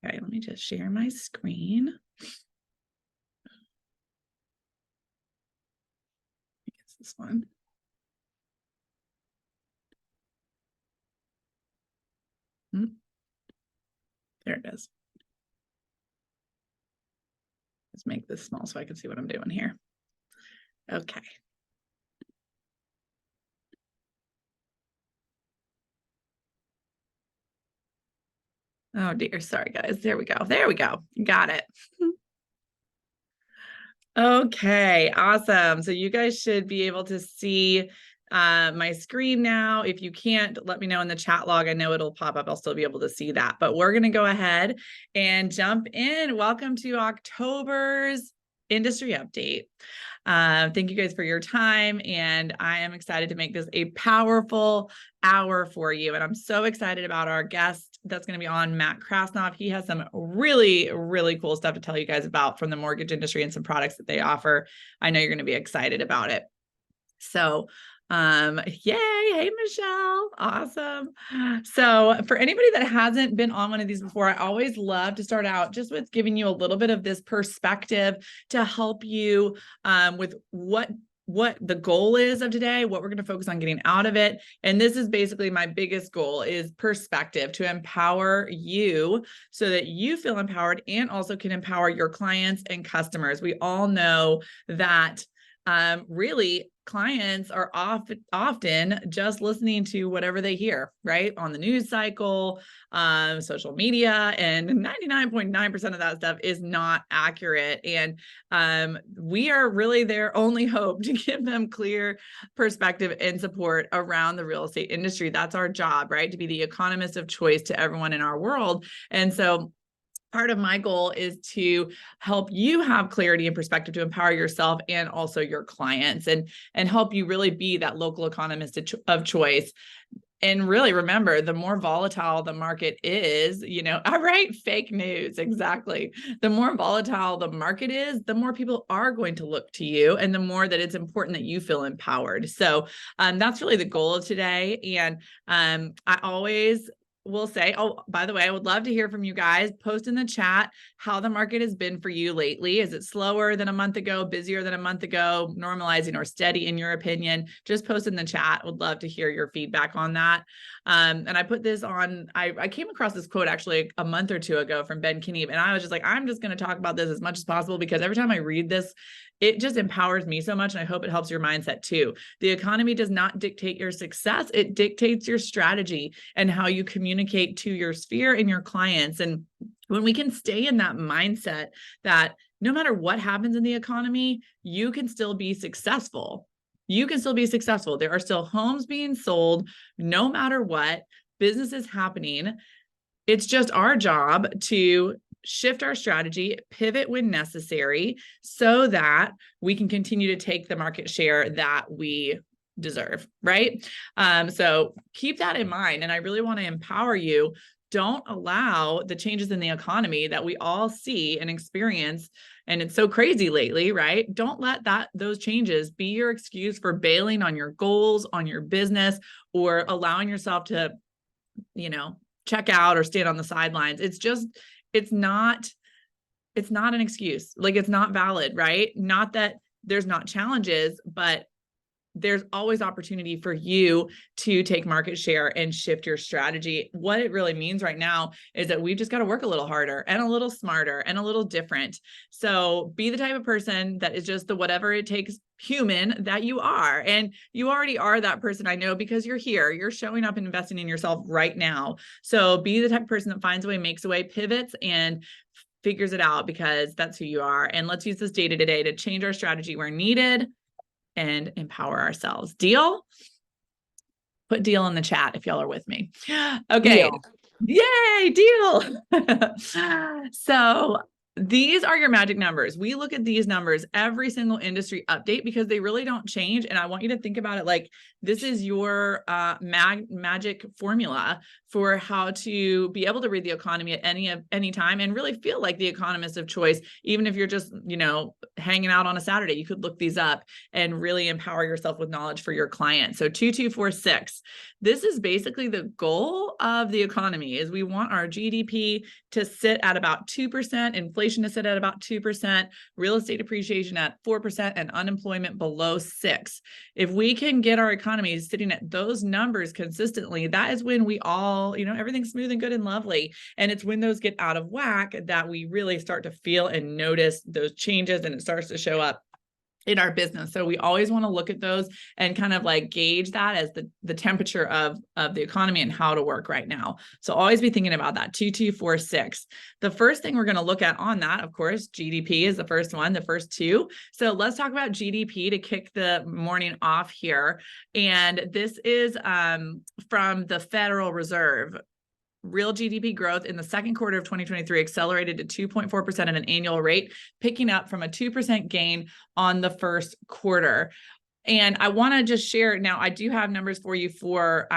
Okay, let me just share my screen. I guess this one. There it is. Let's make this small so I can see what I'm doing here. Okay. Oh dear, sorry guys. There we go. There we go. Got it. Okay, awesome. So you guys should be able to see my screen now. If you can't, let me know in the chat log. I know it'll pop up. I'll still be able to see that. But we're going to go ahead and jump in. Welcome to October's industry update. Thank you guys for your time, and I am excited to make this a powerful hour for you. And I'm so excited about our guest that's going to be on, Matt Krasnoff. He has some really, really cool stuff to tell you guys about from the mortgage industry and some products that they offer. I know you're going to be excited about it. So yay, hey Michelle, awesome. So for anybody that hasn't been on one of these before, I always love to start out just with giving you a little bit of this perspective to help you with what the goal is of today, what we're going to focus on getting out of it. And this is basically my biggest goal, is perspective, to empower you so that you feel empowered and also can empower your clients and customers. We all know that really clients are often just listening to whatever they hear, right? On the news cycle, social media, and 99.9% of that stuff is not accurate. And we are really their only hope to give them clear perspective and support around the real estate industry. That's our job, right? To be the economist of choice to everyone in our world. And so part of my goal is to help you have clarity and perspective to empower yourself and also your clients, and help you really be that local economist of choice. And really remember, the more volatile the market is, all right, fake news, exactly. The more volatile the market is, the more people are going to look to you, and the more that it's important that you feel empowered. So that's really the goal of today. And I always will say, oh, by the way, I would love to hear from you guys. Post in the chat how the market has been for you lately. Is it slower than a month ago, busier than a month ago, normalizing, or steady in your opinion? Just post in the chat. Would love to hear your feedback on that. And I put this on, I came across this quote actually a month or two ago from Ben Kinneap, and I was just like, I'm just going to talk about this as much as possible, because every time I read this, it just empowers me so much. And I hope it helps your mindset too. The economy does not dictate your success. It dictates your strategy and how you communicate to your sphere and your clients. And when we can stay in that mindset that no matter what happens in the economy, you can still be successful. You can still be successful. There are still homes being sold no matter what, businesses happening. It's just our job to shift our strategy, pivot when necessary, so that we can continue to take the market share that we deserve, right? So keep that in mind. And I really want to empower you. Don't allow the changes in the economy that we all see and experience, and it's so crazy lately, right? Don't let those changes be your excuse for bailing on your goals, on your business, or allowing yourself to, check out or stand on the sidelines. It's not an excuse. Like, it's not valid, right? Not that there's not challenges, but there's always opportunity for you to take market share and shift your strategy. What it really means right now is that we've just got to work a little harder and a little smarter and a little different. So be the type of person that is just the whatever it takes human that you are. And you already are that person, I know, because you're here, you're showing up and investing in yourself right now. So be the type of person that finds a way, makes a way, pivots, and figures it out, because that's who you are. And let's use this data today to change our strategy where needed and empower ourselves. Deal? Put deal in the chat if y'all are with me. Okay. Deal. Yay, deal. So these are your magic numbers. We look at these numbers every single industry update because they really don't change. And I want you to think about it like this is your magic formula for how to be able to read the economy at any time and really feel like the economist of choice. Even if you're just, hanging out on a Saturday, you could look these up and really empower yourself with knowledge for your clients. So 2246, this is basically the goal of the economy, is we want our GDP to sit at about 2%, inflation to sit at about 2%, real estate appreciation at 4%, and unemployment below 6%. If we can get our economy sitting at those numbers consistently, that is when we all, everything's smooth and good and lovely. And it's when those get out of whack that we really start to feel and notice those changes, and it starts to show up in our business. So we always want to look at those and kind of like gauge that as the temperature of the economy and how to work right now. So always be thinking about that. 2246. The first thing we're going to look at on that, of course, GDP is the first one, the first two. So let's talk about GDP to kick the morning off here. And this is from the Federal Reserve. Real GDP growth in the second quarter of 2023 accelerated to 2.4% at an annual rate, picking up from a 2% gain on the first quarter. And I want to just share now, I do have numbers for you for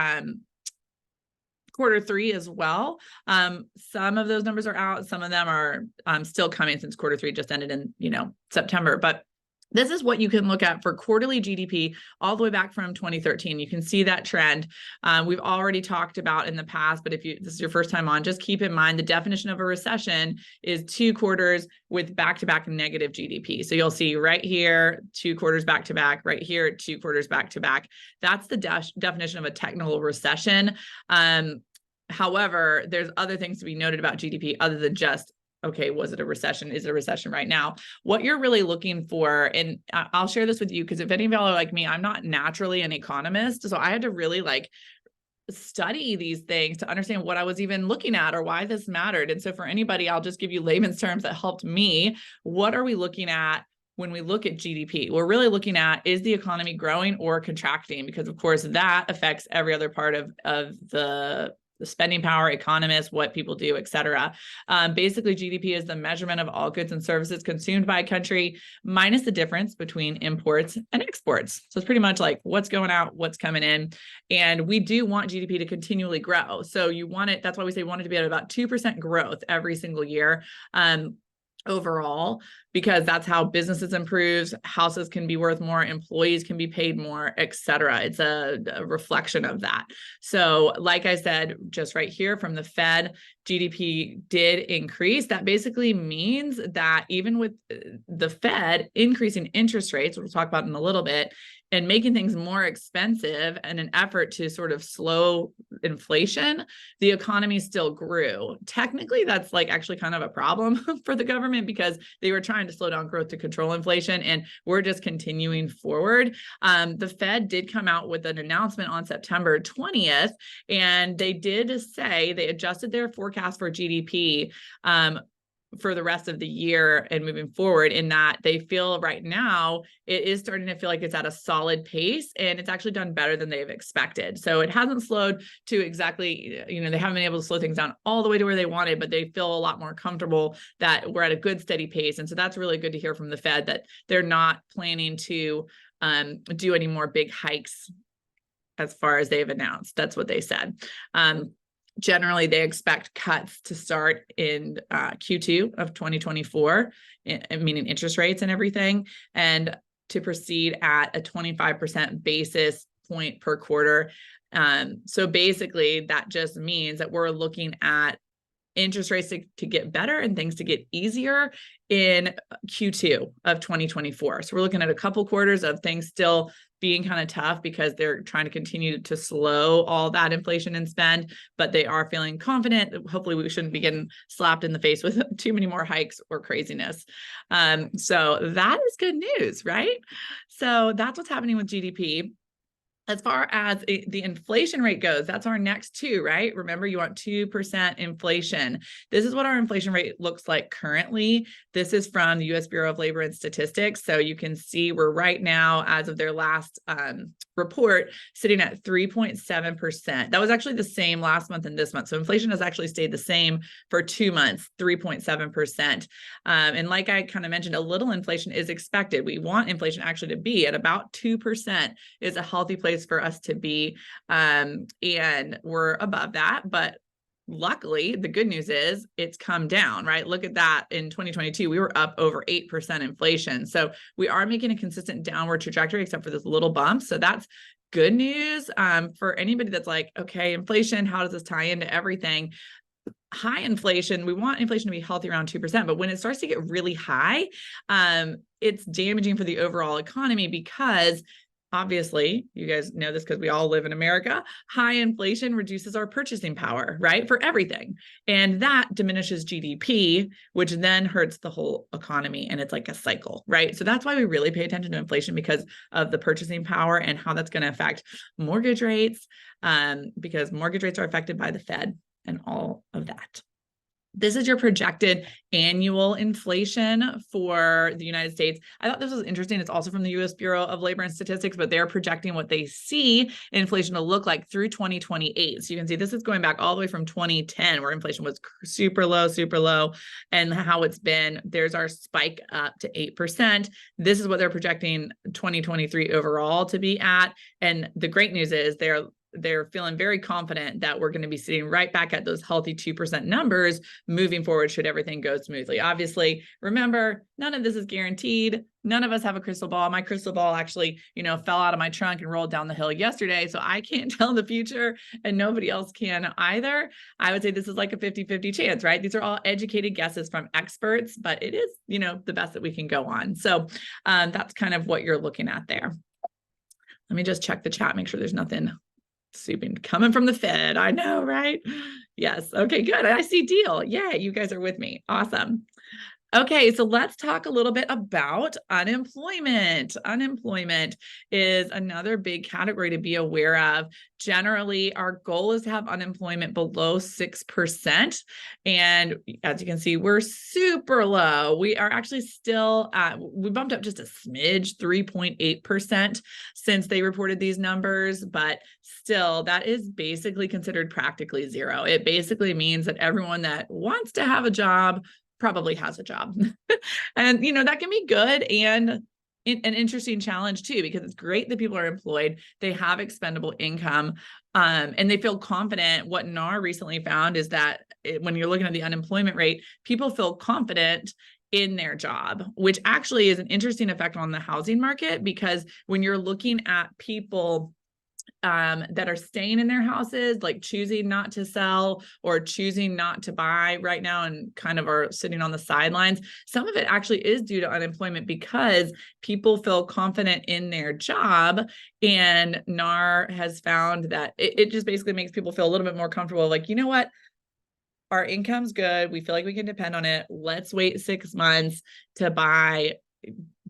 quarter three as well. Some of those numbers are out. Some of them are still coming, since quarter three just ended in, September. But this is what you can look at for quarterly GDP all the way back from 2013. You can see that trend. We've already talked about in the past, but if this is your first time on, just keep in mind the definition of a recession is 2 quarters with back-to-back negative GDP. So you'll see right here, 2 quarters back-to-back, right here, 2 quarters back-to-back. That's the definition of a technical recession. However, there's other things to be noted about GDP other than just, okay, was it a recession? Is it a recession right now? What you're really looking for, and I'll share this with you because if any of y'all are like me, I'm not naturally an economist. So I had to really study these things to understand what I was even looking at or why this mattered. And so for anybody, I'll just give you layman's terms that helped me. What are we looking at when we look at GDP? We're really looking at, is the economy growing or contracting? Because of course that affects every other part of the spending power, economists, what people do, et cetera. Basically, GDP is the measurement of all goods and services consumed by a country minus the difference between imports and exports. So it's pretty much like what's going out, what's coming in. And we do want GDP to continually grow. So you want it, that's why we say we want it to be at about 2% growth every single year. Overall, because that's how businesses improve, houses can be worth more, employees can be paid more, et cetera. It's a reflection of that. So like I said, just right here from the Fed, GDP did increase. That basically means that even with the Fed increasing interest rates, which we'll talk about in a little bit, and making things more expensive in an effort to sort of slow inflation, the economy still grew. Technically, that's actually kind of a problem for the government because they were trying to slow down growth to control inflation, and we're just continuing forward. The Fed did come out with an announcement on September 20th, and they did say they adjusted their forecast for GDP for the rest of the year and moving forward, in that they feel right now it is starting to feel like it's at a solid pace and it's actually done better than they've expected. So it hasn't slowed to exactly, they haven't been able to slow things down all the way to where they wanted, but they feel a lot more comfortable that we're at a good steady pace. And so that's really good to hear from the Fed that they're not planning to do any more big hikes as far as they've announced. That's what they said. Generally, they expect cuts to start in Q2 of 2024, meaning interest rates and everything, and to proceed at a 25% basis point per quarter. So basically, that just means that we're looking at interest rates to get better and things to get easier in Q2 of 2024. So we're looking at a couple quarters of things still being kind of tough because they're trying to continue to slow all that inflation and spend, but they are feeling confident that hopefully we shouldn't be getting slapped in the face with too many more hikes or craziness. So that is good news, right? So that's what's happening with GDP. As far as the inflation rate goes, that's our next two, right? Remember, you want 2% inflation. This is what our inflation rate looks like currently. This is from the U.S. Bureau of Labor and Statistics. So you can see we're right now, as of their last report, sitting at 3.7%. That was actually the same last month and this month. So inflation has actually stayed the same for 2 months, 3.7%. And like I kind of mentioned, a little inflation is expected. We want inflation actually to be at about 2% is a healthy place place for us to be. And we're above that, but luckily, the good news is it's come down, right? Look at that. In 2022, we were up over 8% inflation. So we are making a consistent downward trajectory, except for this little bump. So that's good news for anybody that's like, okay, inflation, how does this tie into everything? High inflation, we want inflation to be healthy around 2%, but when it starts to get really high, it's damaging for the overall economy because obviously, you guys know this because we all live in America, high inflation reduces our purchasing power, right? For everything. And that diminishes GDP, which then hurts the whole economy. And it's like a cycle, right? So that's why we really pay attention to inflation, because of the purchasing power and how that's going to affect mortgage rates, because mortgage rates are affected by the Fed and all of that. This is your projected annual inflation for the United States. I thought this was interesting. It's also from the U.S. Bureau of Labor and Statistics, but they're projecting what they see inflation to look like through 2028. So you can see this is going back all the way from 2010, where inflation was super low, and how it's been. There's our spike up to 8%. This is what they're projecting 2023 overall to be at. And the great news is they're feeling very confident that we're going to be sitting right back at those healthy 2% numbers moving forward should everything go smoothly. Obviously, remember, none of this is guaranteed. None of us have a crystal ball. My crystal ball actually, fell out of my trunk and rolled down the hill yesterday. So I can't tell the future and nobody else can either. I would say this is like a 50-50 chance, right? These are all educated guesses from experts, but it is, the best that we can go on. So that's kind of what you're looking at there. Let me just check the chat, make sure there's nothing coming from the Fed. I know, right? Yes. Okay, good. I see deal. Yeah, you guys are with me. Awesome. Okay, so let's talk a little bit about unemployment. Unemployment is another big category to be aware of. Generally, our goal is to have unemployment below 6%. And as you can see, we're super low. We are actually still we bumped up just a smidge, 3.8% since they reported these numbers, but still, that is basically considered practically zero. It basically means that everyone that wants to have a job probably has a job. And, that can be good and an interesting challenge too, because it's great that people are employed, they have expendable income, and they feel confident. What NAR recently found is that when you're looking at the unemployment rate, people feel confident in their job, which actually is an interesting effect on the housing market, because when you're looking at people that are staying in their houses, like choosing not to sell or choosing not to buy right now and kind of are sitting on the sidelines, some of it actually is due to unemployment, because people feel confident in their job. And NAR has found that it just basically makes people feel a little bit more comfortable, like, you know what? Our income's good. We feel like we can depend on it. Let's wait 6 months to buy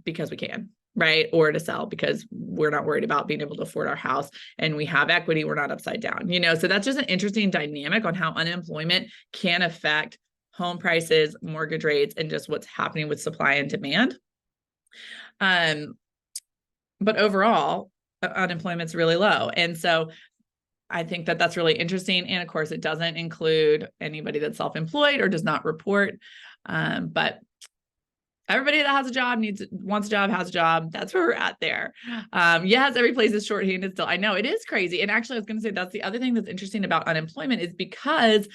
because we can. Right? Or to sell because we're not worried about being able to afford our house and we have equity. We're not upside down, so that's just an interesting dynamic on how unemployment can affect home prices, mortgage rates, and just what's happening with supply and demand. But overall, unemployment's really low. And so I think that that's really interesting. And of course, it doesn't include anybody that's self-employed or does not report. But everybody that has a job wants a job, has a job. That's where we're at there. Yes, every place is shorthanded still. I know it is crazy. And actually, I was going to say that's the other thing that's interesting about unemployment is because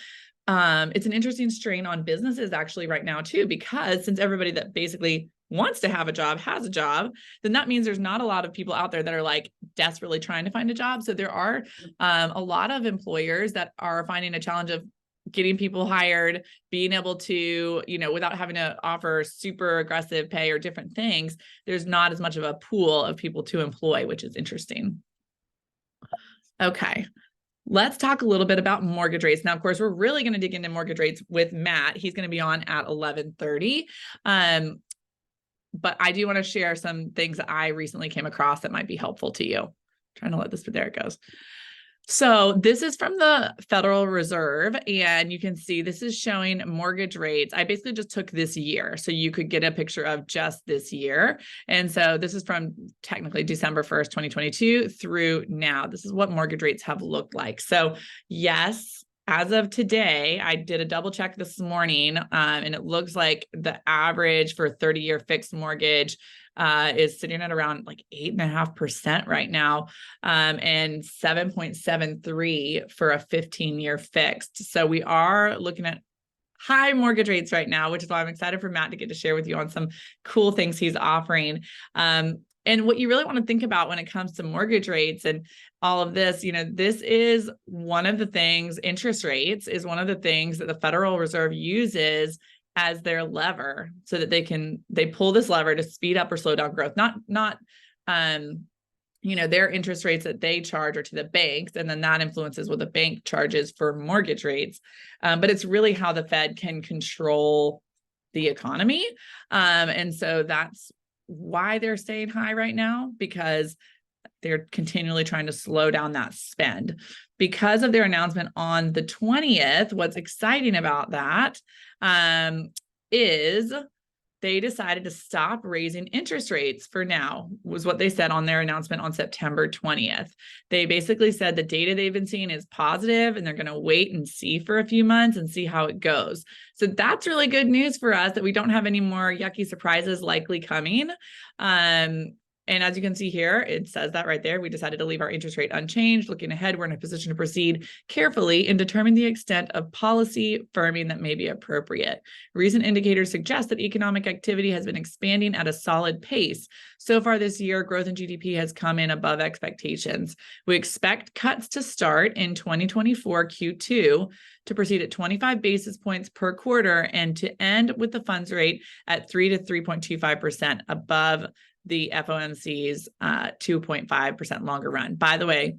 it's an interesting strain on businesses actually right now too, because since everybody that basically wants to have a job has a job, then that means there's not a lot of people out there that are like desperately trying to find a job. So there are a lot of employers that are finding a challenge of getting people hired, being able to, without having to offer super aggressive pay or different things, there's not as much of a pool of people to employ, which is interesting. Okay. Let's talk a little bit about mortgage rates. Now, of course, we're really going to dig into mortgage rates with Matt. He's going to be on at 11:30. But I do want to share some things that I recently came across that might be helpful to you. I'm trying to let this, but there it goes. So this is from the Federal Reserve, and you can see this is showing mortgage rates. I basically just took this year, so you could get a picture of just this year. And so this is from technically December 1st, 2022 through now. This is what mortgage rates have looked like. So yes, as of today, I did a double check this morning, and it looks like the average for 30-year fixed mortgage is sitting at around like 8.5% right now, and 7.73 for a 15-year fixed. So we are looking at high mortgage rates right now, which is why I'm excited for Matt to get to share with you on some cool things he's offering. And what you really want to think about when it comes to mortgage rates and all of this, this is one of the things, interest rates is one of the things that the Federal Reserve uses as their lever so that they pull this lever to speed up or slow down growth, not their interest rates that they charge are to the banks, and then that influences what the bank charges for mortgage rates. But it's really how the Fed can control the economy. And so that's why they're staying high right now, because they're continually trying to slow down that spend. Because of their announcement on the 20th, what's exciting about that is they decided to stop raising interest rates for now, was what they said on their announcement on September 20th. They basically said the data they've been seeing is positive, and they're going to wait and see for a few months and see how it goes. So that's really good news for us, that we don't have any more yucky surprises likely coming. And as you can see here, it says that right there. We decided to leave our interest rate unchanged. Looking ahead, we're in a position to proceed carefully in determining the extent of policy firming that may be appropriate. Recent indicators suggest that economic activity has been expanding at a solid pace. So far this year, growth in GDP has come in above expectations. We expect cuts to start in 2024 Q2 to proceed at 25 basis points per quarter and to end with the funds rate at 3 to 3.25% above the FOMC's 2.5% longer run. By the way,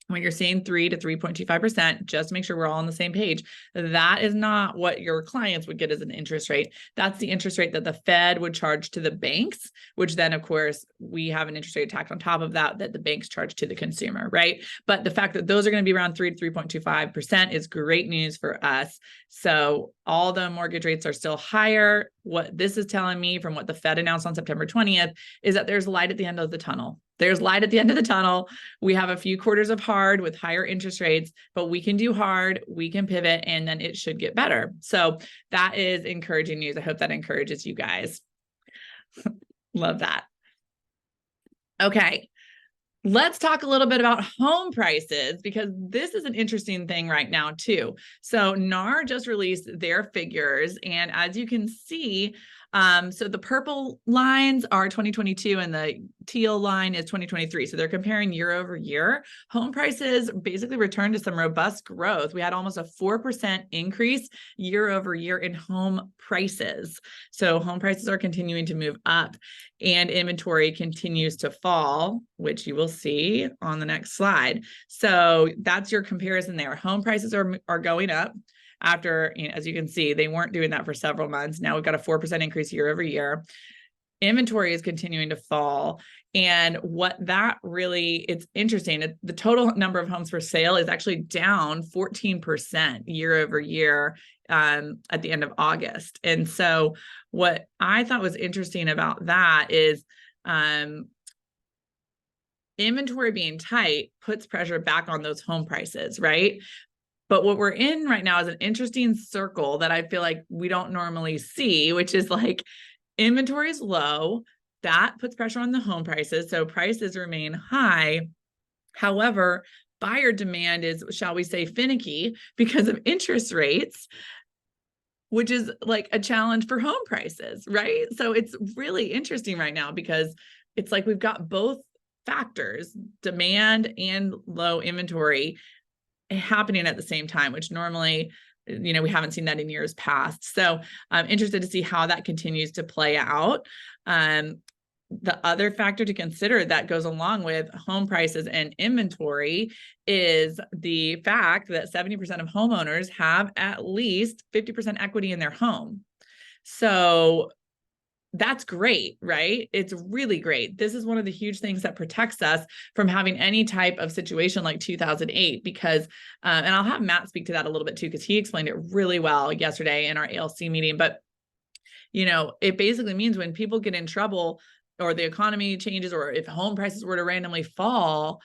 when you're seeing 3 to 3.25%, just make sure we're all on the same page. That is not what your clients would get as an interest rate. That's the interest rate that the Fed would charge to the banks, which then, of course, we have an interest rate tacked on top of that the banks charge to the consumer, right? But the fact that those are going to be around 3 to 3.25% is great news for us. So all the mortgage rates are still higher. What this is telling me from what the Fed announced on September 20th is that there's light at the end of the tunnel. There's light at the end of the tunnel. We have a few quarters of hard with higher interest rates, but we can do hard, we can pivot, and then it should get better. So that is encouraging news. I hope that encourages you guys. Love that. Okay. Let's talk a little bit about home prices, because this is an interesting thing right now too. So NAR just released their figures, and as you can see, so the purple lines are 2022 and the teal line is 2023. So they're comparing year over year. Home prices basically returned to some robust growth. We had almost a 4% increase year over year in home prices. So home prices are continuing to move up, and inventory continues to fall, which you will see on the next slide. So that's your comparison there. Home prices are going up. After, as you can see, they weren't doing that for several months. Now we've got a 4% increase year over year. Inventory is continuing to fall. And what that really, it's interesting. The total number of homes for sale is actually down 14% year over year at the end of August. And so what I thought was interesting about that is inventory being tight puts pressure back on those home prices, right? But what we're in right now is an interesting circle that I feel like we don't normally see, which is like inventory is low. That puts pressure on the home prices. So prices remain high. However, buyer demand is, shall we say, finicky because of interest rates, which is like a challenge for home prices, right? So it's really interesting right now because it's like we've got both factors, demand and low inventory, happening at the same time, which normally, we haven't seen that in years past. So I'm interested to see how that continues to play out. The other factor to consider that goes along with home prices and inventory is the fact that 70% of homeowners have at least 50% equity in their home. So that's great, right? It's really great. This is one of the huge things that protects us from having any type of situation like 2008, because, and I'll have Matt speak to that a little bit too, because he explained it really well yesterday in our ALC meeting. But, it basically means when people get in trouble or the economy changes, or if home prices were to randomly fall,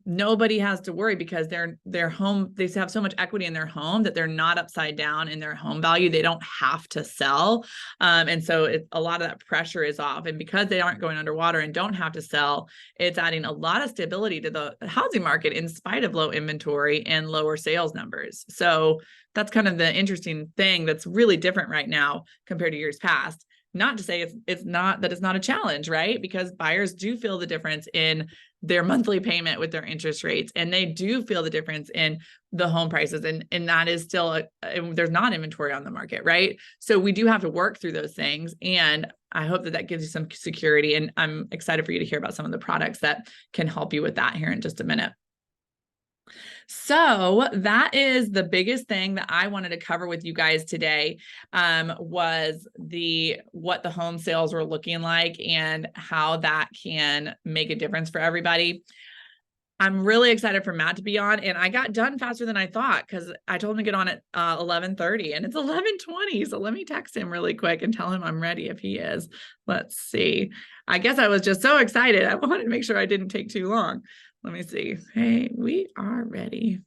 nobody has to worry because their home, they have so much equity in their home that they're not upside down in their home value. They don't have to sell. And so a lot of that pressure is off. And because they aren't going underwater and don't have to sell, it's adding a lot of stability to the housing market in spite of low inventory and lower sales numbers. So that's kind of the interesting thing that's really different right now compared to years past. Not to say it's not a challenge, right? Because buyers do feel the difference in their monthly payment with their interest rates, and they do feel the difference in the home prices, and that is still there's not inventory on the market, right? So we do have to work through those things, and I hope that gives you some security, and I'm excited for you to hear about some of the products that can help you with that here in just a minute. So that is the biggest thing that I wanted to cover with you guys today, was what the home sales were looking like and how that can make a difference for everybody. I'm really excited for Matt to be on, and I got done faster than I thought because I told him to get on at 11:30 and it's 11:20. So let me text him really quick and tell him I'm ready if he is. Let's see. I guess I was just so excited. I wanted to make sure I didn't take too long. Let me see. Hey, we are ready.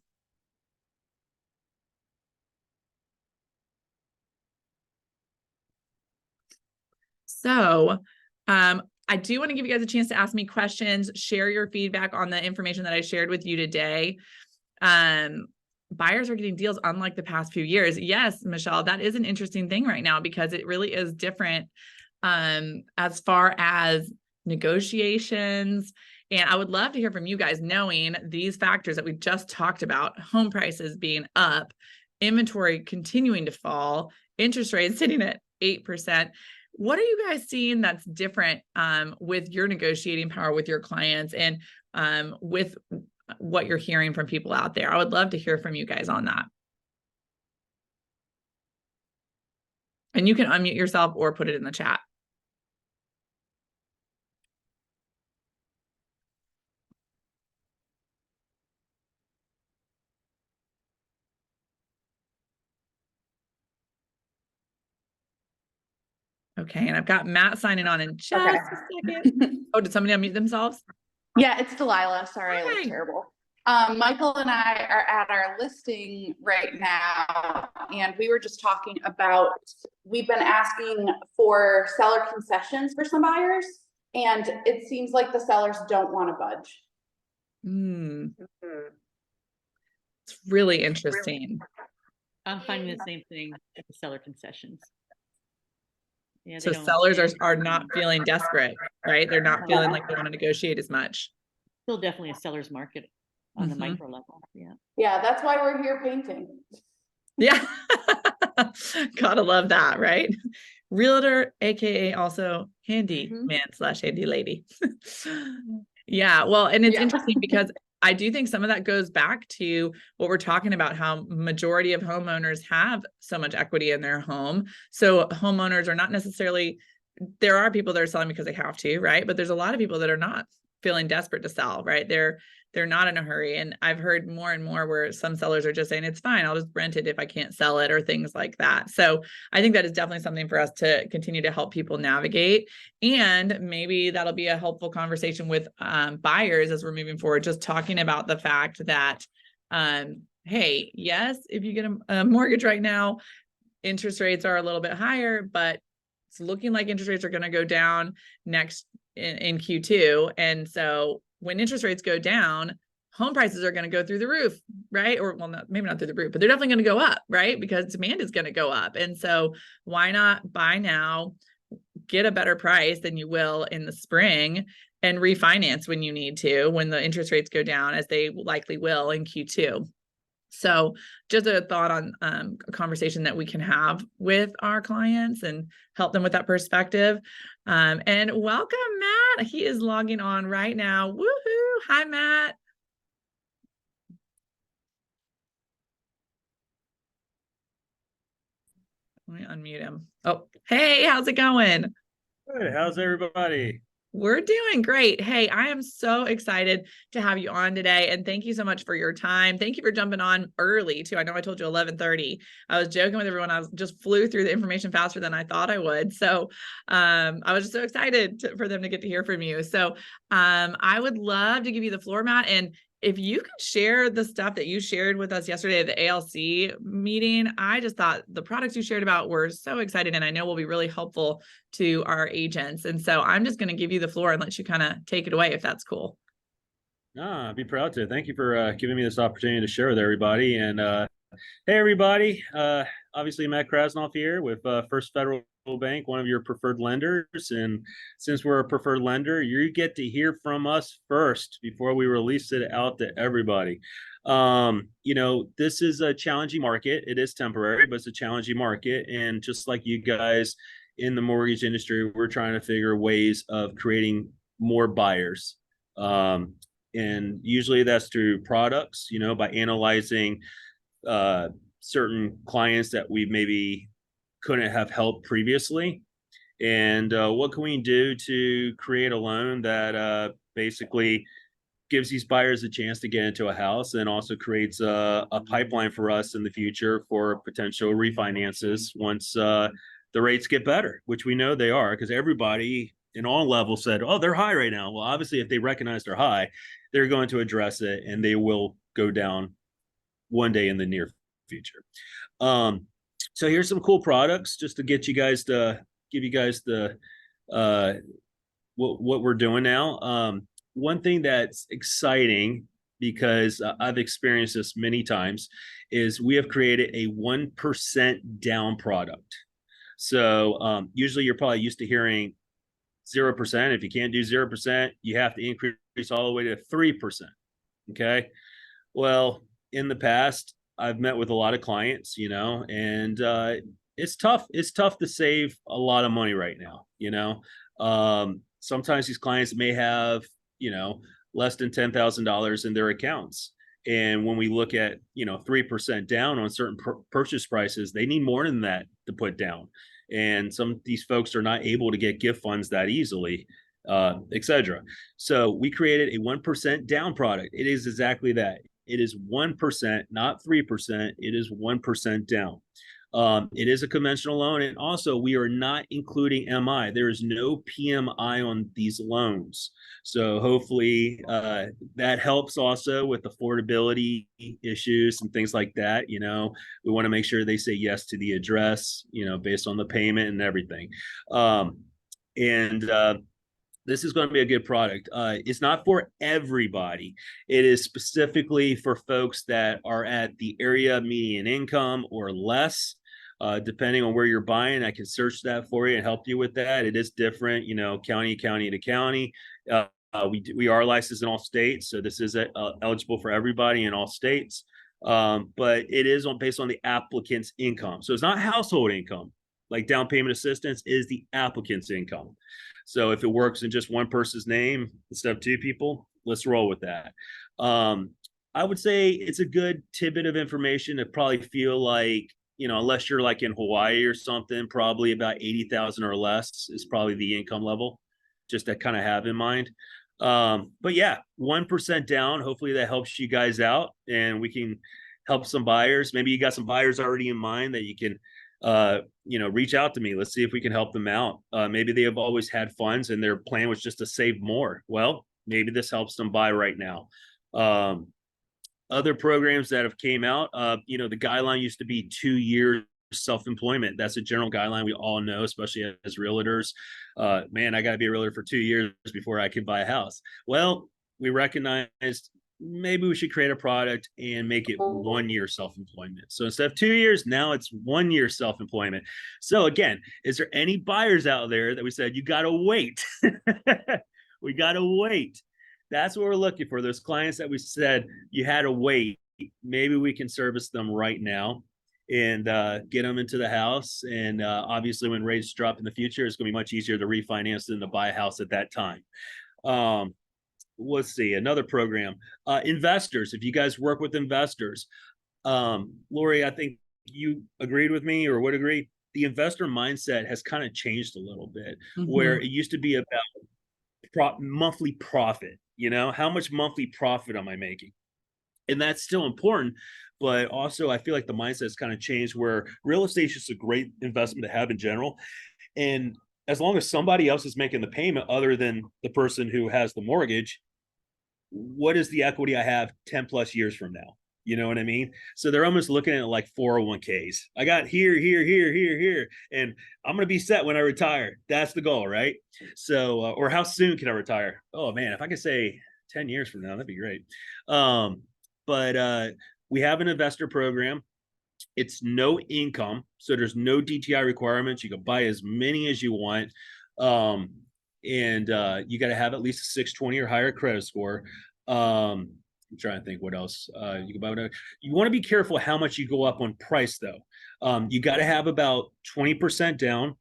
So, I do want to give you guys a chance to ask me questions, share your feedback on the information that I shared with you today. Buyers are getting deals unlike the past few years. Yes, Michelle, that is an interesting thing right now because it really is different as far as negotiations. And I would love to hear from you guys, knowing these factors that we just talked about: home prices being up, inventory continuing to fall, interest rates sitting at 8%. What are you guys seeing that's different with your negotiating power with your clients and with what you're hearing from people out there? I would love to hear from you guys on that. And you can unmute yourself or put it in the chat. Okay, and I've got Matt signing on in just a second. Oh, did somebody unmute themselves? Yeah, it's Delilah. Sorry, I look terrible. Michael and I are at our listing right now, and we were just talking about, we've been asking for seller concessions for some buyers, and it seems like the sellers don't want to budge. It's really interesting. I'm finding the same thing at the seller concessions. Yeah, so sellers are not feeling desperate, right? They're not feeling like they want to negotiate as much. Still definitely a seller's market on the micro level. Yeah. Yeah, that's why we're here painting. Yeah. Gotta love that, right? Realtor, aka also handy man / handy lady. Yeah, well, and it's interesting because I do think some of that goes back to what we're talking about, how majority of homeowners have so much equity in their home. So homeowners are not necessarily, there are people that are selling because they have to, right? But there's a lot of people that are not feeling desperate to sell, right? They're not in a hurry. And I've heard more and more where some sellers are just saying, it's fine, I'll just rent it if I can't sell it, or things like that. So I think that is definitely something for us to continue to help people navigate. And maybe that'll be a helpful conversation with buyers as we're moving forward, just talking about the fact that, hey, yes, if you get a mortgage right now, interest rates are a little bit higher, but it's looking like interest rates are going to go down next in Q2. And so when interest rates go down, home prices are going to go through the roof, right? Or well, maybe not through the roof, but they're definitely going to go up, right? Because demand is going to go up. And so why not buy now, get a better price than you will in the spring, and refinance when you need to, when the interest rates go down, as they likely will in Q2. So just a thought on a conversation that we can have with our clients and help them with that perspective. And welcome, Matt. He is logging on right now. Woohoo! Hi, Matt. Let me unmute him. Oh, hey, how's it going? Good. How's everybody? We're doing great. Hey, I am so excited to have you on today. And thank you so much for your time. Thank you for jumping on early too. I know I told you 11:30. I was joking with everyone. I just flew through the information faster than I thought I would. So I was just so excited for them to get to hear from you. So I would love to give you the floor, Matt. And if you could share the stuff that you shared with us yesterday at the ALC meeting, I just thought the products you shared about were so exciting, and I know will be really helpful to our agents. And so I'm just going to give you the floor and let you kind of take it away if that's cool. I'd be proud to. Thank you for giving me this opportunity to share with everybody. And hey, everybody. Obviously, Matt Krasnoff here with First Federal Bank, one of your preferred lenders. And since we're a preferred lender, you get to hear from us first before we release it out to everybody. This is a challenging market. It is temporary, but it's a challenging market. And just like you guys in the mortgage industry, we're trying to figure ways of creating more buyers. And usually that's through products, by analyzing certain clients that we maybe couldn't have helped previously. And what can we do to create a loan that basically gives these buyers a chance to get into a house and also creates a pipeline for us in the future for potential refinances once the rates get better, which we know they are, because everybody in all levels said, oh, they're high right now. Well, obviously, if they recognize they're high, they're going to address it and they will go down one day in the near future. So here's some cool products just to give you guys the what we're doing now. One thing that's exciting, because I've experienced this many times, is we have created a 1% down product. So usually you're probably used to hearing 0%. If you can't do 0%, you have to increase all the way to 3%. Okay. Well, in the past, I've met with a lot of clients, and it's tough. It's tough to save a lot of money right now. Sometimes these clients may have, less than $10,000 in their accounts. And when we look at, 3% down on certain purchase prices, they need more than that to put down. And some of these folks are not able to get gift funds that easily, etc. So we created a 1% down product. It is exactly that. It is 1%, not 3%. It is 1% down. It is a conventional loan. And also, we are not including MI. There is no PMI on these loans. So hopefully that helps also with affordability issues and things like that. We want to make sure they say yes to the address, based on the payment and everything. This is going to be a good product. It's not for everybody. It is specifically for folks that are at the area median income or less. Depending on where you're buying, I can search that for you and help you with that. It is different, county to county. We are licensed in all states, so this is eligible for everybody in all states. But it is based on the applicant's income. So it's not household income. Like down payment assistance is the applicant's income. So if it works in just one person's name instead of two people, let's roll with that. I would say it's a good tidbit of information to probably feel like, unless you're like in Hawaii or something, probably about 80,000 or less is probably the income level, just to kind of have in mind. But yeah, 1% down. Hopefully that helps you guys out and we can help some buyers. Maybe you got some buyers already in mind that you can reach out to me. Let's see if we can help them out. Maybe they have always had funds and their plan was just to save more. Well, maybe this helps them buy right now. Other programs that have came out, the guideline used to be 2 years self-employment. That's a general guideline we all know, especially as realtors. Man, I got to be a realtor for 2 years before I can buy a house. Well, we recognized maybe we should create a product and make it 1 year self-employment. So instead of 2 years, now it's 1 year self-employment. So again, is there any buyers out there that we said, you got to wait? We got to wait. That's what we're looking for. Those clients that we said you had to wait. Maybe we can service them right now and get them into the house. And obviously when rates drop in the future, it's going to be much easier to refinance than to buy a house at that time. Let's see, another program. Investors, if you guys work with investors, Lori, I think you agreed with me or would agree. The investor mindset has kind of changed a little bit, where it used to be about monthly profit. How much monthly profit am I making? And that's still important. But also, I feel like the mindset has kind of changed where real estate is just a great investment to have in general. And as long as somebody else is making the payment other than the person who has the mortgage, what is the equity I have 10 plus years from now? You know what I mean? So they're almost looking at it like 401ks. I got here, and I'm going to be set when I retire. That's the goal, right? So, or how soon can I retire? Oh man, if I could say 10 years from now, that'd be great. But we have an investor program. It's no income, so there's no DTI requirements. You can buy as many as you want. And you got to have at least a 620 or higher credit score. I'm trying to think what else you can buy. You want to be careful how much you go up on price, though. You got to have about 20% down.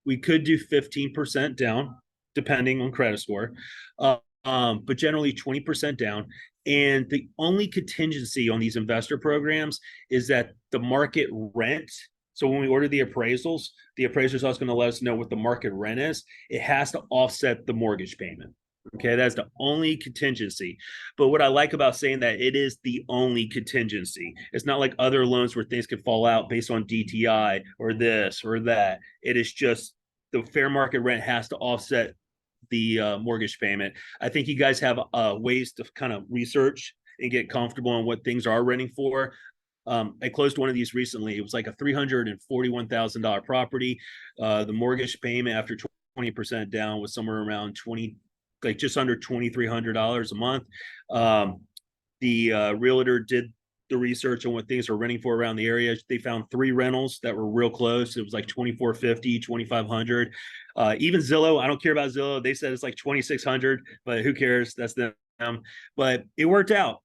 We could do 15% down, depending on credit score, but generally 20% down. And the only contingency on these investor programs is that the market rent. So when we order the appraiser's also going to let us know what the market rent is. It has to offset the mortgage payment. Okay, that's the only contingency. But what I like about saying that, it is the only contingency. It's not like other loans where things could fall out based on DTI or this or that. It is just the fair market rent has to offset the mortgage payment. I think you guys have ways to kind of research and get comfortable on what things are renting for. I closed one of these recently. It was like a $341,000 property. The mortgage payment after 20% down was somewhere around 20, like just under $2,300 a month. The realtor did the research on what things are renting for around the area. They found 3 rentals that were real close. It was like 2,450, 2,500. Even Zillow, I don't care about Zillow. They said it's like 2,600, but who cares? That's them. But it worked out.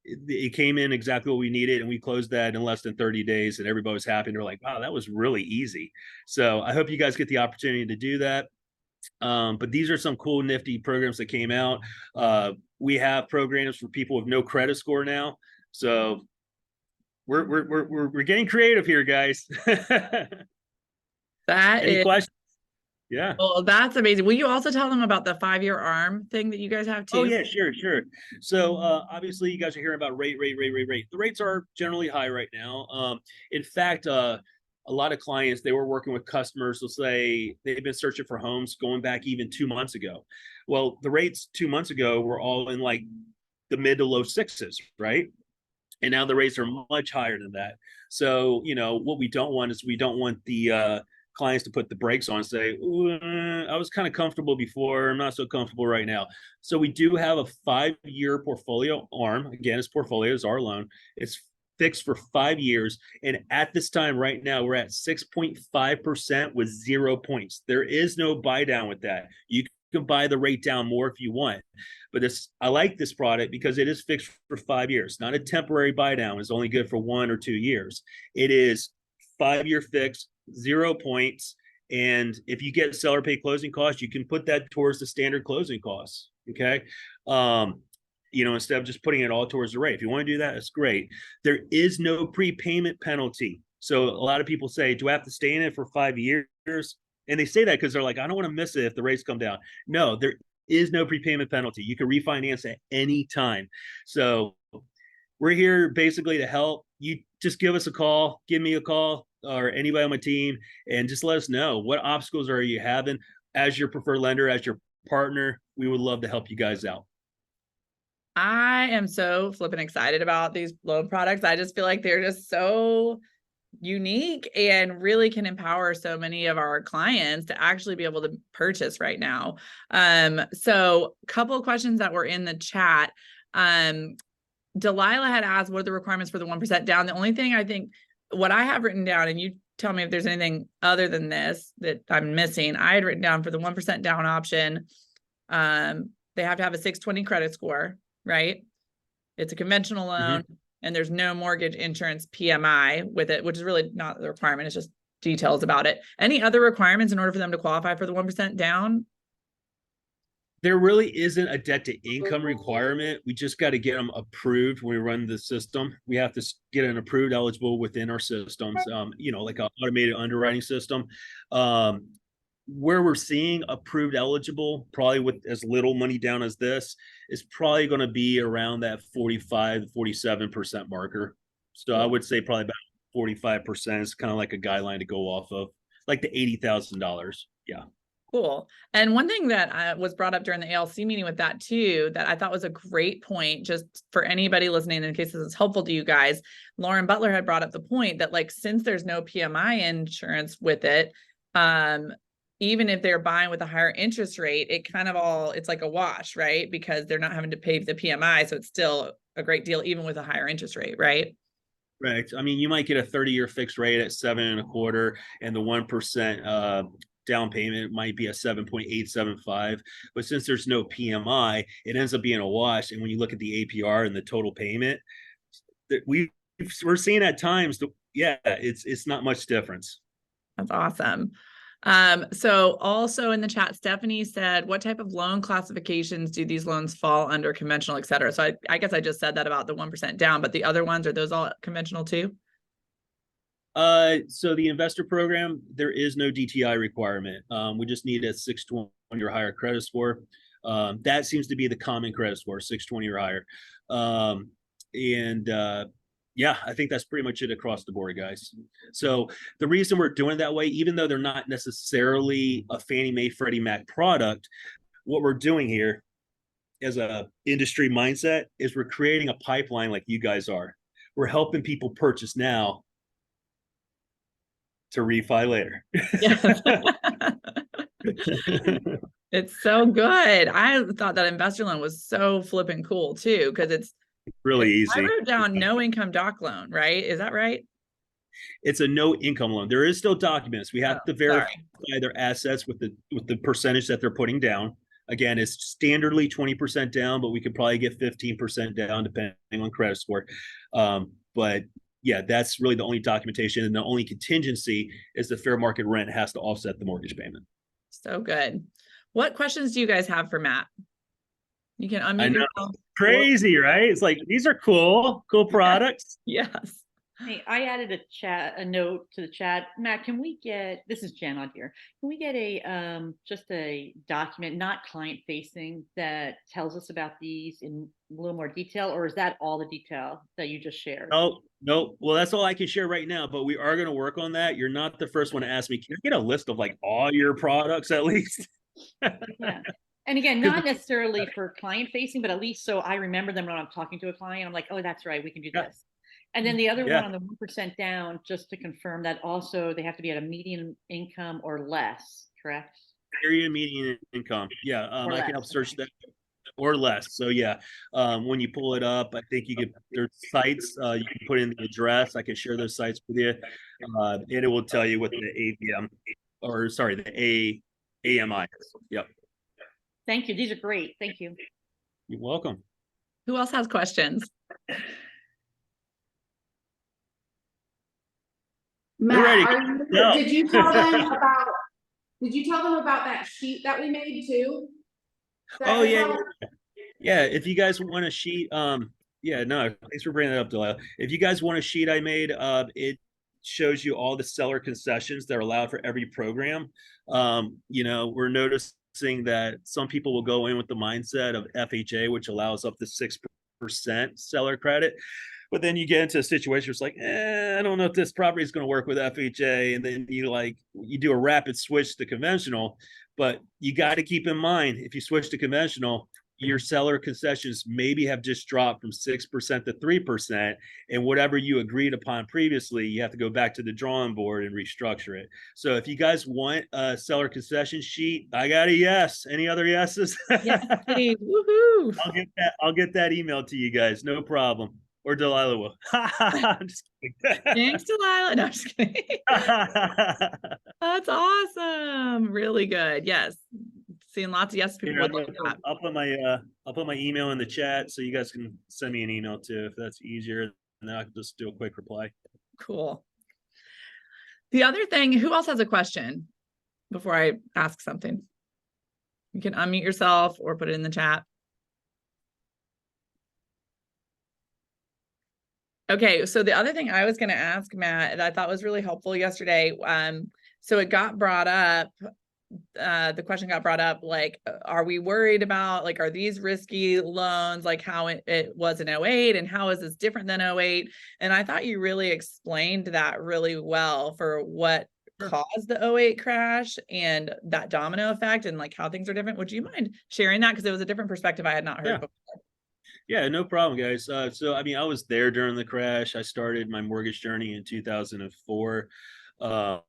It came in exactly what we needed, and we closed that in less than 30 days, and everybody was happy. And they're like, wow, that was really easy. So I hope you guys get the opportunity to do that. But these are some cool, nifty programs that came out. We have programs for people with no credit score now. So we're getting creative here, guys. Any questions? Yeah. Well, that's amazing. Will you also tell them about the 5-year ARM thing that you guys have too? Oh yeah, sure. So obviously you guys are hearing about rate. The rates are generally high right now. In fact, a lot of clients, they were working with customers, let's say they've been searching for homes going back even 2 months ago. Well, the rates 2 months ago were all in like the mid to low 6s, right? And now the rates are much higher than that. So, what we don't want is we don't want the clients to put the brakes on and say, I was kind of comfortable before, I'm not so comfortable right now. So we do have a 5-year portfolio ARM. Again, it's portfolio, it's our loan. It's fixed for 5 years. And at this time right now, we're at 6.5% with 0 points. There is no buy down with that. You can buy the rate down more if you want. But I like this product because it is fixed for 5 years, not a temporary buy down. It's only good for 1 or 2 years. It is 5-year fixed, 0 points. And if you get seller pay closing costs, you can put that towards the standard closing costs. Okay. Instead of just putting it all towards the rate. If you want to do that, it's great. There is no prepayment penalty. So a lot of people say, do I have to stay in it for 5 years? And they say that because they're like, I don't want to miss it if the rates come down. No, there is no prepayment penalty. You can refinance at any time. So we're here basically to help. You just give us a call, give me a call, or anybody on my team, and just let us know what obstacles are you having as your preferred lender, as your partner. We would love to help you guys out. I am so flipping excited about these loan products. I just feel like they're just so unique and really can empower so many of our clients to actually be able to purchase right now. So a couple of questions that were in the chat. Delilah had asked, what are the requirements for the 1% down? The only thing I think what I have written down, and you tell me if there's anything other than this that I'm missing. I had written down for the 1% down option. They have to have a 620 credit score, right? It's a conventional loan. And there's no mortgage insurance PMI with it, which is really not the requirement. It's just details about it. Any other requirements in order for them to qualify for the 1% down? There really isn't a debt to income requirement. We just got to get them approved when we run the system. We have to get an approved eligible within our systems, like an automated underwriting system. Where we're seeing approved eligible, probably with as little money down as this, is probably going to be around that 45 to 47% marker. So I would say probably about 45% is kind of like a guideline to go off of, like the $80,000. Yeah. Cool. And one thing that was brought up during the ALC meeting with that too, that I thought was a great point, just for anybody listening, in case this is helpful to you guys, Lauren Butler had brought up the point that, like, since there's no PMI insurance with it, even if they're buying with a higher interest rate, it kind of it's like a wash, right? Because they're not having to pay the PMI. So it's still a great deal, even with a higher interest rate, right? Right. I mean, you might get a 30-year fixed rate at 7.25%, and the 1% down payment might be a 7.875. But since there's no PMI, it ends up being a wash. And when you look at the APR and the total payment, that we're seeing at times, it's not much difference. That's awesome. So also in the chat, Stephanie said, what type of loan classifications do these loans fall under, conventional, et cetera? So I guess I just said that about the 1% down, but the other ones, are those all conventional too? So the investor program, there is no DTI requirement. We just need a 620 or higher credit score. That seems to be the common credit score, 620 or higher. Yeah, I think that's pretty much it across the board, guys. So the reason we're doing it that way, even though they're not necessarily a Fannie Mae, Freddie Mac product, what we're doing here as a industry mindset is we're creating a pipeline like you guys are. We're helping people purchase now to refi later. Yes. It's so good. I thought that investor loan was so flipping cool too, because it's really easy. I wrote down no income doc loan, right? Is that right? It's a no income loan. There is still documents. We have to verify their assets with the percentage that they're putting down. Again, it's standardly 20% down, but we could probably get 15% down depending on credit score. But yeah, that's really the only documentation, and the only contingency is the fair market rent has to offset the mortgage payment. So good. What questions do you guys have for Matt? You can unmute yourself. Crazy, right? It's like, these are cool products. Yes. Hey, I added a note to the chat. Matt, can we get, this is Jen on here. Can we get just a document, not client facing, that tells us about these in a little more detail, or is that all the detail that you just shared? No. Well, that's all I can share right now, but we are going to work on that. You're not the first one to ask me, can I get a list of like all your products at least? Yeah. And again, not necessarily for client facing, but at least so I remember them when I'm talking to a client. I'm like, oh, that's right, we can do this. And then the other one on the 1% down, just to confirm that also they have to be at a median income or less, correct? Area median income. Yeah. I can help search that, or less. So yeah, when you pull it up, I think there's sites, you can put in the address. I can share those sites with you. And it will tell you what the the AMI is. Yep. Thank you. These are great. Thank you. You're welcome. Who else has questions? Matt, did you tell them about that sheet that we made too? Oh yeah. Yeah, if you guys want a sheet, thanks for bringing that up, Delilah. If you guys want a sheet I made, it shows you all the seller concessions that are allowed for every program. We're noticing that some people will go in with the mindset of FHA, which allows up to 6% seller credit. But then you get into a situation where it's like, I don't know if this property is going to work with FHA. And then you do a rapid switch to conventional. But you got to keep in mind, if you switch to conventional, your seller concessions maybe have just dropped from 6% to 3%. And whatever you agreed upon previously, you have to go back to the drawing board and restructure it. So if you guys want a seller concession sheet, I got a yes. Any other yeses? Yes, please. Woohoo. I'll get that email to you guys. No problem. Or Delilah will. I'm just kidding. Thanks, Delilah. No, I'm just kidding. That's awesome. Really good. Yes. Seeing lots of yes people. Here, I'll put my email in the chat so you guys can send me an email too if that's easier, and then I can just do a quick reply. Cool. The other thing, who else has a question before I ask something? You can unmute yourself or put it in the chat. Okay, so the other thing I was going to ask Matt, that I thought was really helpful yesterday, so it got brought up, the question got brought up, like, are we worried about, like, are these risky loans, like how it was in 08, and how is this different than 08? And I thought you really explained that really well for what caused the '08 crash and that domino effect and like how things are different. Would you mind sharing that? Because it was a different perspective I had not heard before. Yeah, no problem, guys. So I mean, I was there during the crash. I started my mortgage journey in 2004. Um,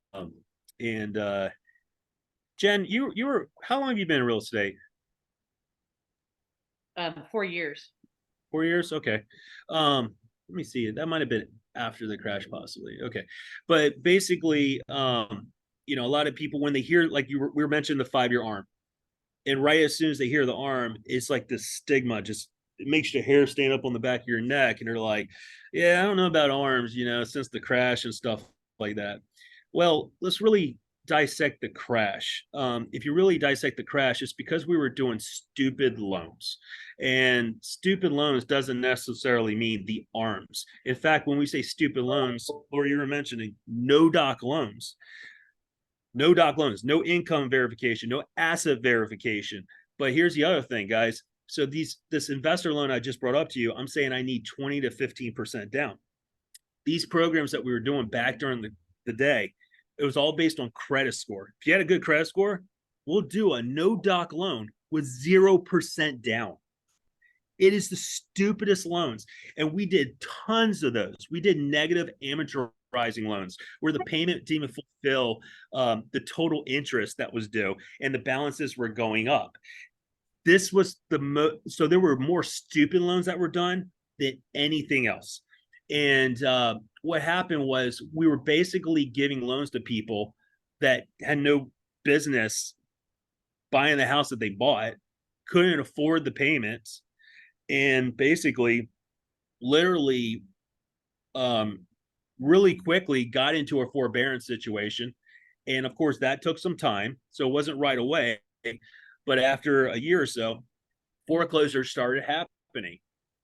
and Jen, you were how long have you been in real estate? 4 years. 4 years? Okay. Let me see. That might have been after the crash, possibly. Okay. But basically, a lot of people when they hear like we were mentioning the FiveYear ARM, and right as soon as they hear the arm, it's like this stigma just it makes your hair stand up on the back of your neck, and they're like, "Yeah, I don't know about arms, since the crash and stuff like that." Well, let's really dissect the crash. If you really dissect the crash, it's because we were doing stupid loans, and stupid loans doesn't necessarily mean the arms. In fact, when we say stupid loans, or you were mentioning no doc loans, no doc loans, no income verification, no asset verification. But here's the other thing, guys. So this investor loan I just brought up to you, I'm saying I need 20 to 15% down. These programs that we were doing back during the day, it was all based on credit score. If you had a good credit score, we'll do a no doc loan with 0% down. It is the stupidest loans. And we did tons of those. We did negative amortizing loans where the payment didn't even fulfill the total interest that was due and the balances were going up. This was so there were more stupid loans that were done than anything else. And what happened was we were basically giving loans to people that had no business buying the house that they bought, couldn't afford the payments, and basically literally really quickly got into a forbearance situation. And of course that took some time, so it wasn't right away, but after a year or so foreclosures started happening,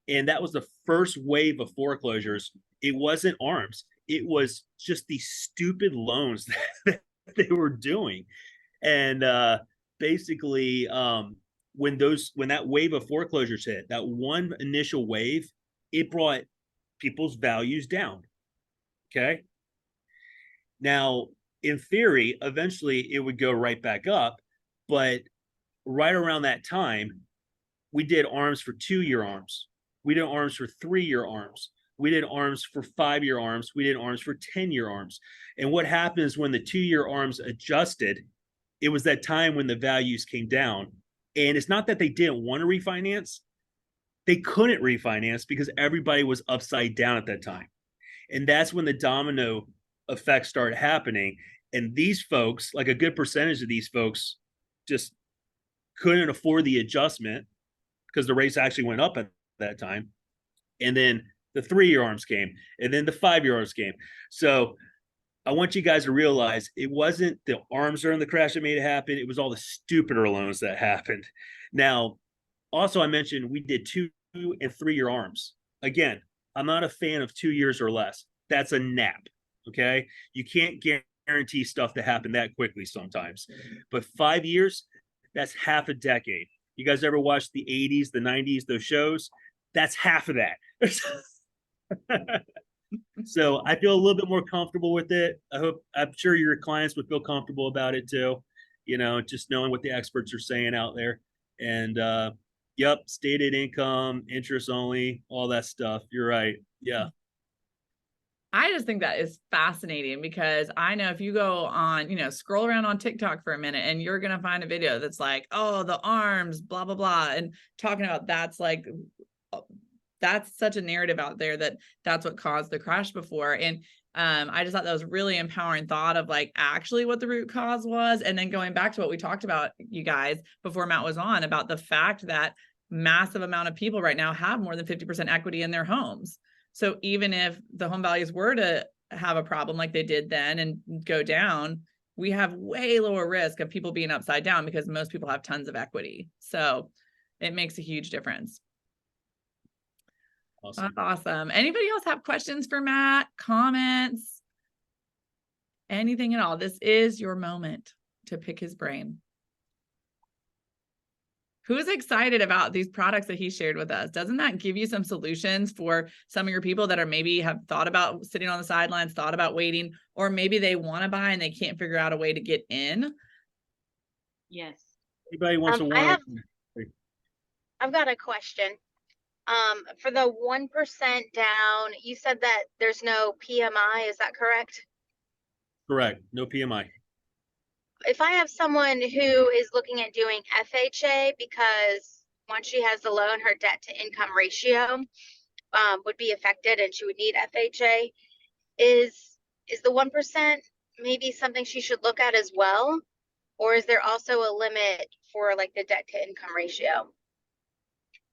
and that was the first wave of foreclosures. It wasn't arms, it was just these stupid loans that they were doing. And basically when that wave of foreclosures hit, that one initial wave, it brought people's values down. Okay. Now, in theory, eventually it would go right back up, but right around that time, we did arms for 2-year arms. We did arms for 3-year arms. We did arms for 5-year arms. We did arms for 10-year arms. And what happens when the 2-year arms adjusted, it was that time when the values came down. And it's not that they didn't want to refinance. They couldn't refinance because everybody was upside down at that time. And that's when the domino effect started happening. And these folks, like a good percentage of these folks, just couldn't afford the adjustment because the rates actually went up at that time. And then the 3-year arms came, and then the 5-year arms came. So I want you guys to realize it wasn't the arms during the crash that made it happen. It was all the stupider loans that happened. Now, also I mentioned we did 2 and 3-year arms. Again, I'm not a fan of 2 years or less. That's a nap. Okay. You can't guarantee stuff to happen that quickly sometimes, but 5 years, that's half a decade. You guys ever watch the 80s, the 90s, those shows? That's half of that. So I feel a little bit more comfortable with it. I'm sure your clients would feel comfortable about it too. Just knowing what the experts are saying out there. And yep, stated income, interest only, all that stuff. You're right. Yeah. I just think that is fascinating because I know if you go on, scroll around on TikTok for a minute and you're going to find a video that's like, oh, the arms, blah, blah, blah. And talking about that's such a narrative out there that's what caused the crash before. And I just thought that was really empowering thought of like actually what the root cause was. And then going back to what we talked about, you guys, before Matt was on, about the fact that massive amount of people right now have more than 50% equity in their homes. So even if the home values were to have a problem like they did then and go down, we have way lower risk of people being upside down because most people have tons of equity. So it makes a huge difference. Awesome. That's awesome. Anybody else have questions for Matt? Comments? Anything at all? This is your moment to pick his brain. Who's excited about these products that he shared with us? Doesn't that give you some solutions for some of your people that are maybe have thought about sitting on the sidelines, thought about waiting, or maybe they want to buy and they can't figure out a way to get in? Yes. Anybody wants to I've got a question. For the 1% down, you said that there's no PMI, is that correct? Correct. No PMI. If I have someone who is looking at doing FHA because once she has the loan, her debt to income ratio would be affected and she would need FHA, is the 1% maybe something she should look at as well? Or is there also a limit for like the debt to income ratio?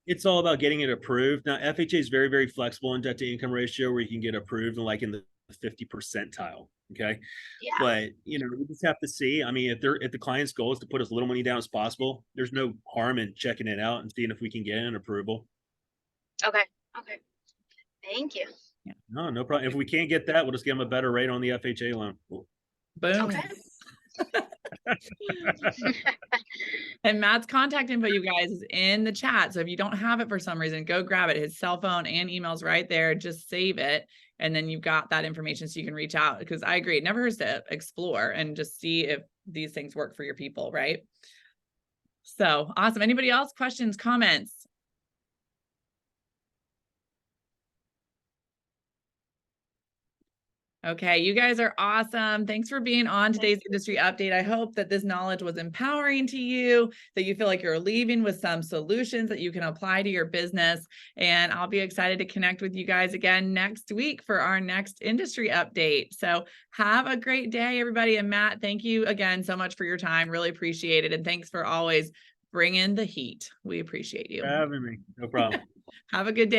It's all about getting it approved. Now, FHA is very, very flexible in debt to income ratio where you can get approved in like in the 50 percentile. Okay. Yeah. But you just have to see. I mean, if the client's goal is to put as little money down as possible, there's no harm in checking it out and seeing if we can get an approval. Okay. Okay. Thank you. Yeah. No problem. If we can't get that, we'll just give them a better rate on the FHA loan. Boom. Okay. And Matt's contact info, you guys, is in the chat. So if you don't have it for some reason, go grab it. His cell phone and email's right there. Just save it. And then you've got that information so you can reach out, because I agree. It never hurts to explore and just see if these things work for your people, right? So awesome. Anybody else? Questions, comments? Okay, you guys are awesome. Thanks for being on today's industry update. I hope that this knowledge was empowering to you, that you feel like you're leaving with some solutions that you can apply to your business. And I'll be excited to connect with you guys again next week for our next industry update. So have a great day, everybody. And Matt, thank you again so much for your time. Really appreciate it. And thanks for always bringing the heat. We appreciate you. For having me. No problem. Have a good day.